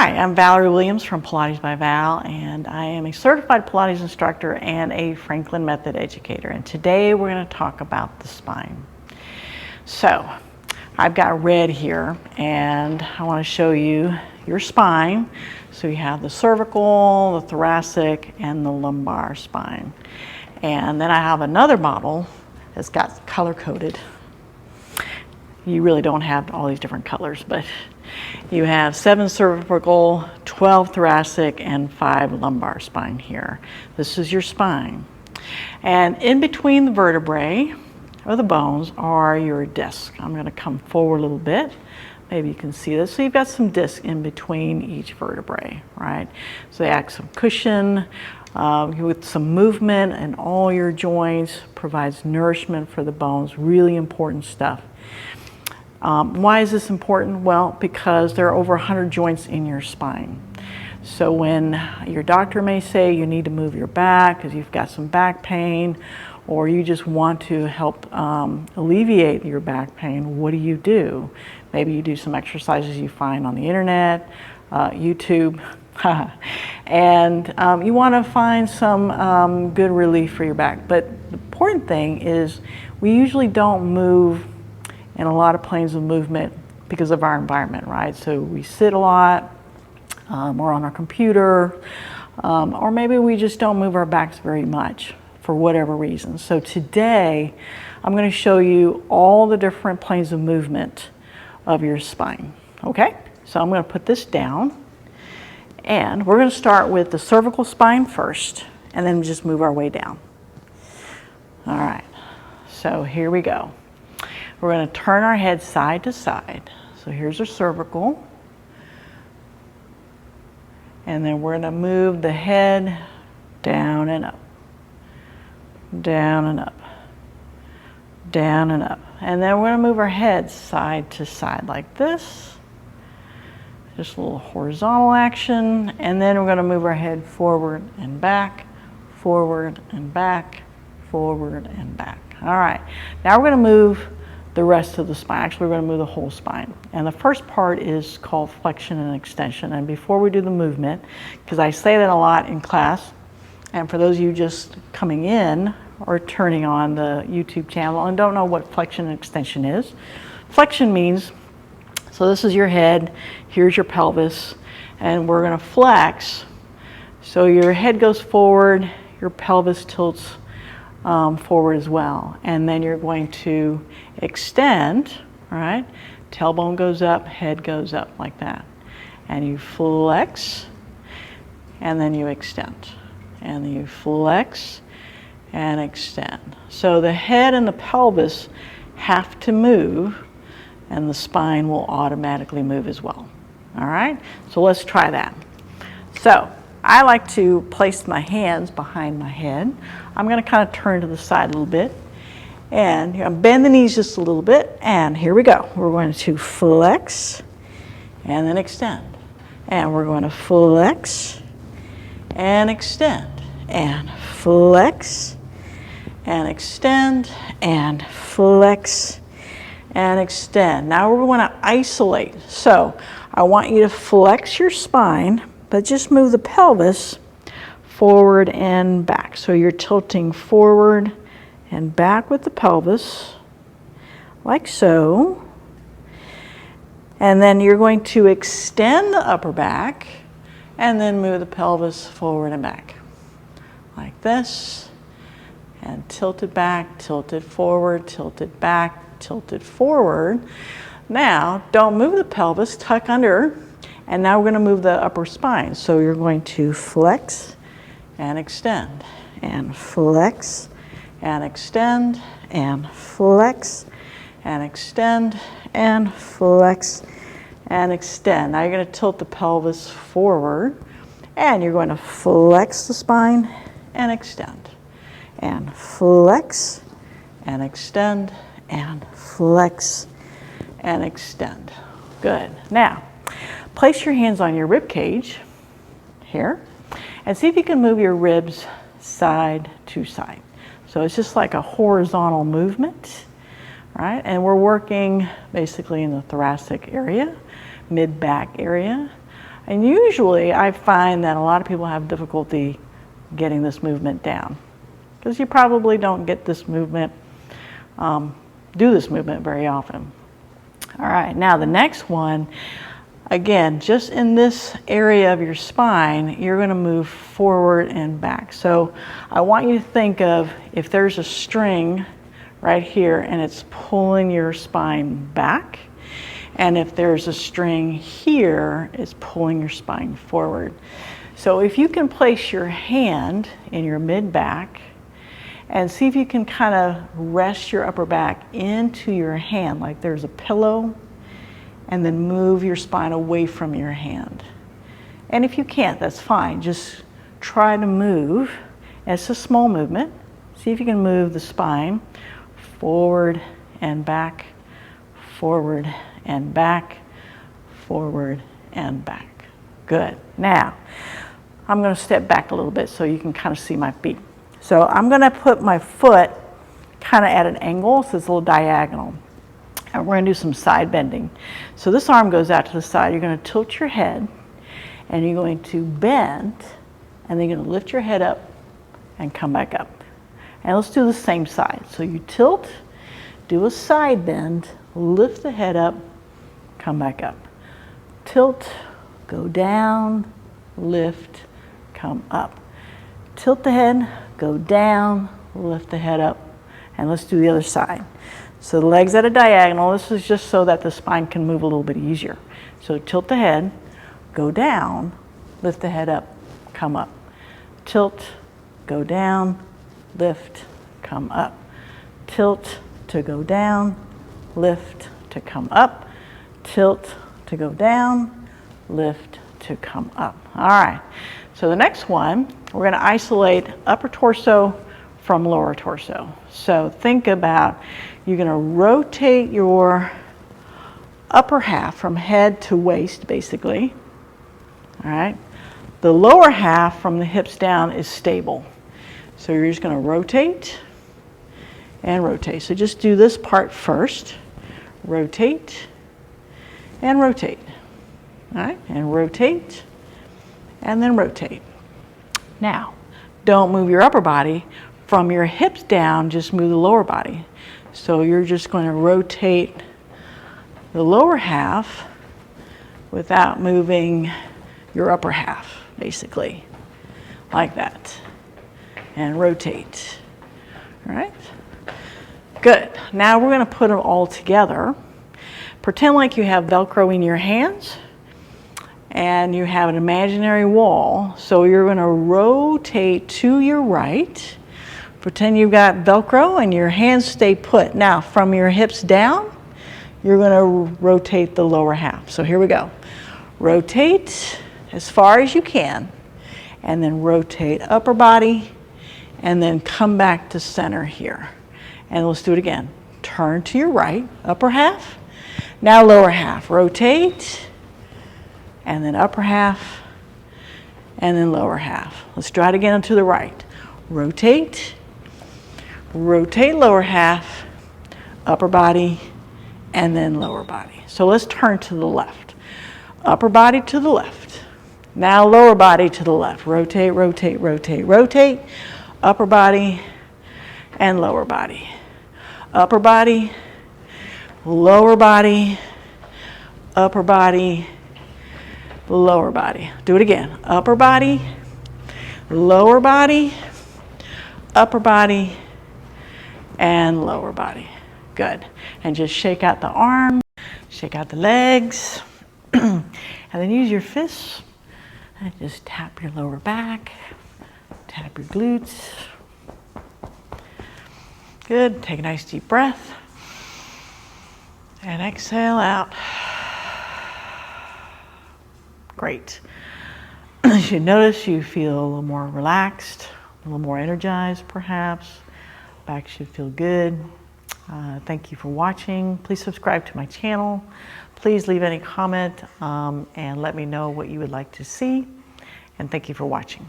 Hi, I'm Valerie Williams from Pilates by Val, and I am a certified Pilates instructor and a Franklin Method educator. And today we're going to talk about the spine. So I've got red here, and I want to show you your spine. So you have the cervical, the thoracic, and the lumbar spine. And then I have another model that's got color coded. You really don't have all these different colors, but you have 7 cervical, 12 thoracic, and 5 lumbar spine here. This is your spine. And in between the vertebrae, or the bones, are your discs. I'm going to come forward a little bit. Maybe you can see this. So you've got some discs in between each vertebrae, right? So they act some cushion with some movement in all your joints, provides nourishment for the bones, really important stuff. Why is this important? Well, because there are over 100 joints in your spine. So when your doctor may say you need to move your back because you've got some back pain, or you just want to help alleviate your back pain, what do? Maybe you do some exercises you find on the internet, YouTube, and you want to find some good relief for your back. But the important thing is we usually don't move in a lot of planes of movement because of our environment, right? So we sit a lot, or on our computer, or maybe we just don't move our backs very much for whatever reason. So today, I'm going to show you all the different planes of movement of your spine, okay? So I'm going to put this down, and we're going to start with the cervical spine first, and then just move our way down. All right, so here we go. We're going to turn our head side to side. So here's our cervical. And then we're going to move the head down and up. Down and up. Down and up. And then we're going to move our head side to side like this. Just a little horizontal action. And then we're going to move our head forward and back, forward and back, forward and back. All right. Now we're going to move the rest of the spine. Actually, we're going to move the whole spine. And the first part is called flexion and extension. And before we do the movement, because I say that a lot in class, and for those of you just coming in or turning on the YouTube channel and don't know what flexion and extension is, flexion means, so this is your head, here's your pelvis, and we're going to flex. So your head goes forward, your pelvis tilts forward as well, and then you're going to extend, right? Tailbone goes up, head goes up like that, and you flex, and then you extend, and then you flex and extend. So the head and the pelvis have to move, and the spine will automatically move as well. All right, so let's try that. So I like to place my hands behind my head. I'm going to kind of turn to the side a little bit, and bend the knees just a little bit, and here we go. We're going to flex and then extend, and we're going to flex and extend, and flex and extend, and flex and extend. Now we're going to isolate. So I want you to flex your spine, but just move the pelvis forward and back. So you're tilting forward and back with the pelvis, like so. And then you're going to extend the upper back, and then move the pelvis forward and back, like this. And tilt it back, tilt it forward, tilt it back, tilt it forward. Now, don't move the pelvis, tuck under. And now we're going to move the upper spine. So you're going to flex and extend, and flex and extend, and flex and extend, and flex and extend. Now you're going to tilt the pelvis forward, and you're going to flex the spine and extend, and flex and extend, and flex and extend. Good. Now, place your hands on your rib cage here and see if you can move your ribs side to side. So it's just like a horizontal movement, right? And we're working basically in the thoracic area, mid-back area. And usually I find that a lot of people have difficulty getting this movement down because you probably don't get this movement, do this movement very often. All right, now the next one, again, just in this area of your spine, you're going to move forward and back. So I want you to think of if there's a string right here and it's pulling your spine back, and if there's a string here, it's pulling your spine forward. So if you can place your hand in your mid-back and see if you can kind of rest your upper back into your hand like there's a pillow, and then move your spine away from your hand. And if you can't, that's fine. Just try to move. It's a small movement. See if you can move the spine forward and back, forward and back, forward and back. Good. Now, I'm going to step back a little bit so you can kind of see my feet. So I'm going to put my foot kind of at an angle, so it's a little diagonal. And we're going to do some side bending. So this arm goes out to the side. You're going to tilt your head, and you're going to bend, and then you're going to lift your head up and come back up. And let's do the same side. So you tilt, do a side bend, lift the head up, come back up. Tilt, go down, lift, come up. Tilt the head, go down, lift the head up, and let's do the other side. So the legs at a diagonal, this is just so that the spine can move a little bit easier. So tilt the head, go down, lift the head up, come up. Tilt, go down, lift, come up. Tilt to go down, lift to come up. Tilt to go down, lift to come up. All right, so the next one, we're going to isolate upper torso from lower torso. So think about, you're going to rotate your upper half from head to waist, basically. All right. The lower half from the hips down is stable. So you're just going to rotate and rotate. So just do this part first. Rotate and rotate. All right. And rotate and then rotate. Now, don't move your upper body. From your hips down, just move the lower body. So you're just going to rotate the lower half without moving your upper half, basically, like that. And rotate. All right? Good. Now we're going to put them all together. Pretend like you have Velcro in your hands and you have an imaginary wall. So you're going to rotate to your right. Pretend you've got Velcro and your hands stay put. Now, from your hips down, you're going to rotate the lower half. So here we go. Rotate as far as you can, and then rotate upper body, and then come back to center here. And let's do it again. Turn to your right, upper half. Now lower half. Rotate, and then upper half, and then lower half. Let's try it again to the right. Rotate. Rotate lower half, upper body, and then lower body. So let's turn to the left. Upper body to the left. Now lower body to the left. Rotate, rotate, rotate, rotate. Upper body and lower body. Upper body, lower body, upper body, lower body. Do it again. Upper body, lower body, upper body, and lower body. Good. And just shake out the arm, shake out the legs, and then use your fists and just tap your lower back, tap your glutes. Good. Take a nice deep breath and exhale out. Great. You should notice you feel a little more relaxed, a little more energized perhaps. Back should feel good. Thank you for watching. Please subscribe to my channel. Please leave any comment and let me know what you would like to see. And thank you for watching.